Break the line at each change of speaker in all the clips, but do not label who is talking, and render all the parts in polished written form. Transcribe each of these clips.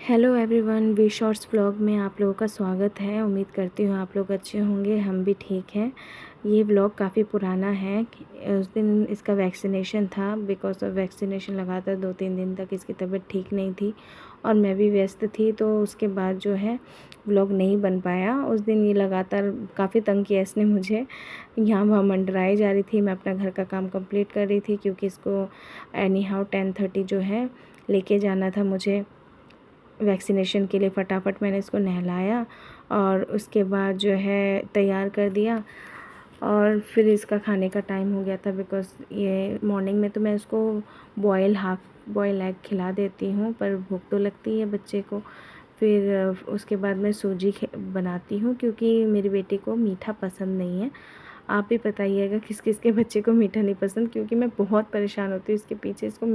Hello everyone, we shorts vlog में आप लोगों का स्वागत है। उम्मीद करती हूँ आप लोग अच्छे होंगे, हम भी ठीक हैं। ये व्लॉग काफ़ी पुराना है। उस दिन इसका वैक्सीनेशन था। बिकॉज ऑफ वैक्सीनेशन लगातार 2-3 दिन तक इसकी तबीयत ठीक नहीं थी और मैं भी व्यस्त थी, तो उसके बाद जो है व्लॉग नहीं बन पाया। उस दिन ये लगातार काफ़ी तंग किया इसने मुझे। यहाँ वहाँ मंडराई जा रही थी, मैं अपना घर का काम कंप्लीट कर रही थी क्योंकि इसको एनी हाउ 10:30 जो है लेके जाना था मुझे वैक्सीनेशन के लिए। फटाफट मैंने इसको नहलाया और उसके बाद जो है तैयार कर दिया और फिर इसका खाने का टाइम हो गया था। बिकॉज़ ये मॉर्निंग में तो मैं इसको हाफ़ बॉयल एग खिला देती हूँ, पर भूख तो लगती है बच्चे को। फिर उसके बाद मैं सूजी बनाती हूँ क्योंकि मेरी बेटी को मीठा पसंद नहीं है। आप ही बताइएगा किस किस के बच्चे को मीठा नहीं पसंद, क्योंकि मैं बहुत परेशान होती हूँ इसके पीछे। इसको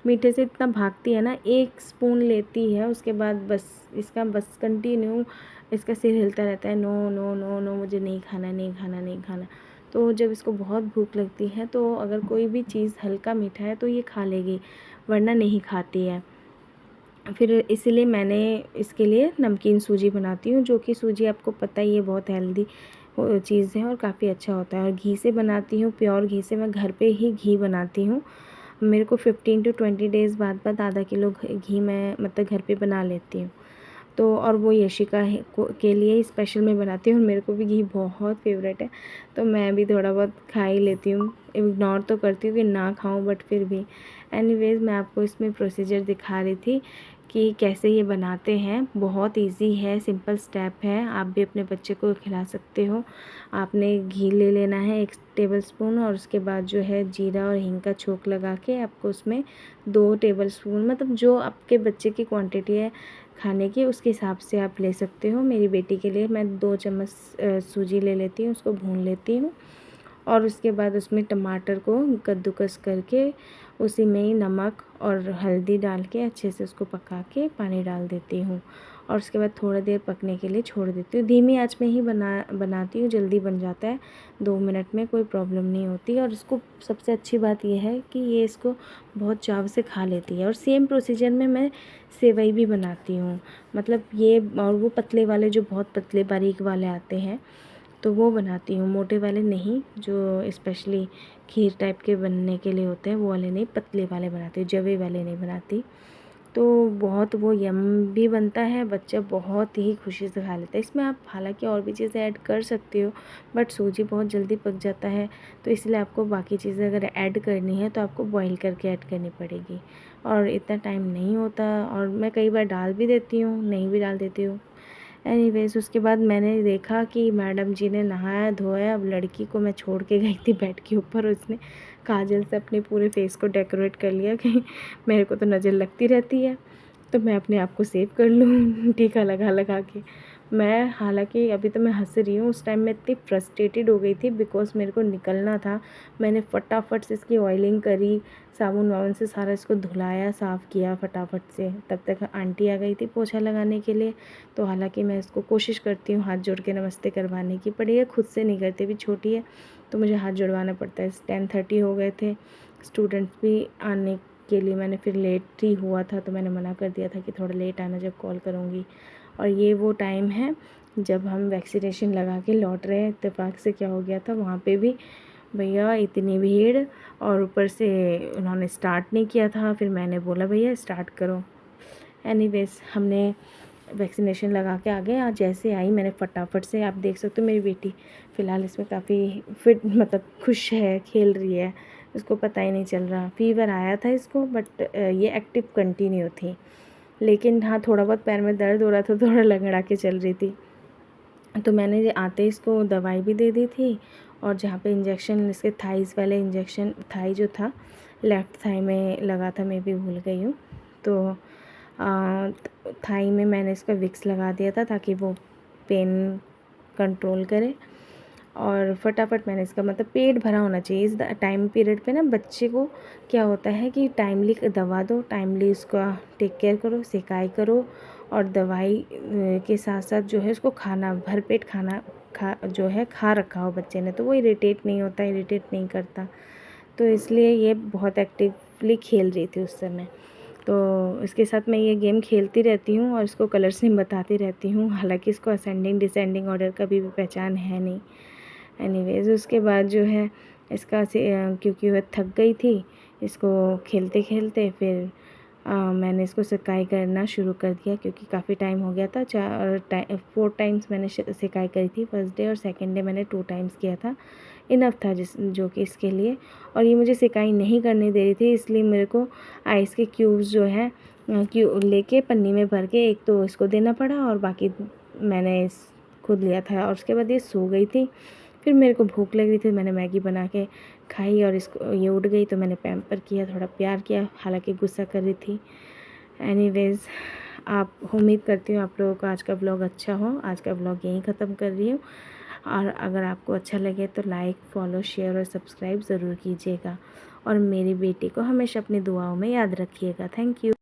मीठे से इतना भागती है ना, 1 स्पून लेती है उसके बाद बस कंटिन्यू इसका सिर हिलता रहता है, नो नो नो नो, मुझे नहीं खाना, नहीं खाना, नहीं खाना। तो जब इसको बहुत भूख लगती है तो अगर कोई भी चीज़ हल्का मीठा है तो ये खा लेगी, वरना नहीं खाती है। फिर इसीलिए मैंने इसके लिए नमकीन सूजी बनाती हूँ, जो कि सूजी आपको पता ही है बहुत हेल्दी चीज़ है और काफ़ी अच्छा होता है। और घी से बनाती हूँ, प्योर घी से। मैं घर पे ही घी बनाती हूँ। मेरे को 15 टू 20 डेज़ बाद आधा किलो घी मैं मतलब घर पे बना लेती हूँ। तो और वो यशिका के लिए ही स्पेशल मैं बनाती हूँ और मेरे को भी घी बहुत फ़ेवरेट है, तो मैं भी थोड़ा बहुत खा ही लेती हूँ। इग्नोर तो करती हूँ कि ना खाऊँ, बट फिर भी एनीवेज़ मैं आपको इसमें प्रोसीजर दिखा रही थी कि कैसे ये बनाते हैं। बहुत इजी है, सिंपल स्टेप है, आप भी अपने बच्चे को खिला सकते हो। आपने घी ले लेना है 1 टेबलस्पून और उसके बाद जो है जीरा और हींग का छोंक लगा के आपको उसमें 2 टेबलस्पून, मतलब जो आपके बच्चे की क्वांटिटी है खाने की उसके हिसाब से आप ले सकते हो। मेरी बेटी के लिए मैं 2 चम्मच सूजी ले लेती हूँ, उसको भून लेती हूँ और उसके बाद उसमें टमाटर को कद्दूकस करके उसी में ही नमक और हल्दी डाल के अच्छे से उसको पका के पानी डाल देती हूँ और उसके बाद थोड़ा देर पकने के लिए छोड़ देती हूँ। धीमी आंच में ही बनाती हूँ, जल्दी बन जाता है, 2 मिनट में कोई प्रॉब्लम नहीं होती। और इसको सबसे अच्छी बात यह है कि ये इसको बहुत चाव से खा लेती है। और सेम प्रोसीजर में मैं सेवई भी बनाती हूँ, मतलब ये और वो पतले वाले जो बहुत पतले बारीक वाले आते हैं तो वो बनाती हूँ, मोटे वाले नहीं, जो स्पेशली खीर टाइप के बनने के लिए होते हैं वो वाले नहीं, पतले वाले बनाती हूँ, जवे वाले नहीं बनाती। तो बहुत वो यम भी बनता है, बच्चा बहुत ही खुशी से खा लेता है। इसमें आप हालांकि और भी चीज़ें ऐड कर सकते हो, बट सूजी बहुत जल्दी पक जाता है, तो इसलिए आपको बाकी चीज़ें अगर ऐड करनी है तो आपको बॉईल करके ऐड करनी पड़ेगी और इतना टाइम नहीं होता। और मैं कई बार डाल भी देती हूँ, नहीं भी डाल देती हूँ। एनीवेज़ उसके बाद मैंने देखा कि मैडम जी ने नहाया धोया। अब लड़की को मैं छोड़ के गई थी बेड के ऊपर, उसने काजल से अपने पूरे फेस को डेकोरेट कर लिया कि मेरे को तो नज़र लगती रहती है, तो मैं अपने आप को सेव कर लूँ टीका लगा लगा के। मैं हालांकि अभी तो मैं हंस रही हूँ, उस टाइम मैं इतनी फ्रस्ट्रेटेड हो गई थी बिकॉज़ मेरे को निकलना था। मैंने फटाफट से इसकी ऑयलिंग करी, साबुन वाबुन से सारा इसको धुलाया, साफ़ किया फटाफट से। तब तक आंटी आ गई थी पोछा लगाने के लिए। तो हालांकि मैं इसको कोशिश करती हूँ हाथ जोड़ के नमस्ते करवाने की, पर ये खुद से नहीं करती, अभी छोटी है तो मुझे हाथ जुड़वाना पड़ता है। 10:30 हो गए थे, स्टूडेंट्स भी आने के लिए मैंने फिर लेट ही हुआ था, तो मैंने मना कर दिया था कि थोड़ा लेट आना जब कॉल करूँगी। और ये वो टाइम है जब हम वैक्सीनेशन लगा के लौट रहे हैं। इत्तेफाक से क्या हो गया था, वहाँ पे भी भैया इतनी भीड़, और ऊपर से उन्होंने स्टार्ट नहीं किया था। फिर मैंने बोला भैया स्टार्ट करो। एनीवेज़ हमने वैक्सीनेशन लगा के आ गए। आज जैसे आई मैंने फटाफट से, आप देख सकते हो मेरी बेटी फ़िलहाल इसमें काफ़ी फिट, मतलब खुश है, खेल रही है, उसको पता ही नहीं चल रहा। फ़ीवर आया था इसको, बट ये एक्टिव कंटिन्यू थी, लेकिन हाँ थोड़ा बहुत पैर में दर्द हो रहा था, थोड़ा लंगड़ा के चल रही थी। तो मैंने ये आते ही इसको दवाई भी दे दी थी और जहाँ पे इंजेक्शन, इसके थाइज़ वाले इंजेक्शन, थाई जो था लेफ़्ट थाई में लगा था, मैं भी भूल गई हूँ। तो थाई में मैंने इसका विक्स लगा दिया था ताकि वो पेन कंट्रोल करे। और फटाफट मैंने इसका, मतलब पेट भरा होना चाहिए इस टाइम पीरियड पे ना। बच्चे को क्या होता है कि टाइमली दवा दो, टाइमली उसका टेक केयर करो, सिकाई करो, और दवाई के साथ साथ जो है उसको खाना, भरपेट खाना खा रखा हो बच्चे ने, तो वो इरिटेट नहीं होता, इरिटेट नहीं करता। तो इसलिए ये बहुत एक्टिवली खेल रही थी उस समय। तो इसके साथ मैं ये गेम खेलती रहती हूँ और इसको कलर्स नेम बताती रहती हूँ। हालांकि इसको असेंडिंग डिसेंडिंग ऑर्डर का भी पहचान है नहीं। एनीवेज़ उसके बाद जो है इसका क्योंकि वह थक गई थी इसको खेलते खेलते, फिर मैंने इसको सिकाई करना शुरू कर दिया क्योंकि काफ़ी टाइम हो गया था। 4 टाइम्स मैंने सिकाई करी थी फर्स्ट डे, और सेकंड डे मैंने 2 टाइम्स किया था। इनफ था जो कि इसके लिए। और ये मुझे सिकाई नहीं करने दे रही थी, इसलिए मेरे को आइस के क्यूब्स जो है लेके पन्नी में भर के एक तो इसको देना पड़ा और बाकी मैंने खुद लिया था। और उसके बाद ये सो गई थी। फिर मेरे को भूख लग रही थी, मैंने मैगी बना के खाई और इसको ये उठ गई तो मैंने पैम्पर किया, थोड़ा प्यार किया, हालांकि गुस्सा कर रही थी। एनीवेज़ आप उम्मीद करती हूँ आप लोगों को आज का व्लॉग अच्छा हो। आज का व्लॉग यहीं ख़त्म कर रही हूँ, और अगर आपको अच्छा लगे तो लाइक, फॉलो, शेयर और सब्सक्राइब ज़रूर कीजिएगा, और मेरी बेटी को हमेशा अपनी दुआओं में याद रखिएगा। Thank you.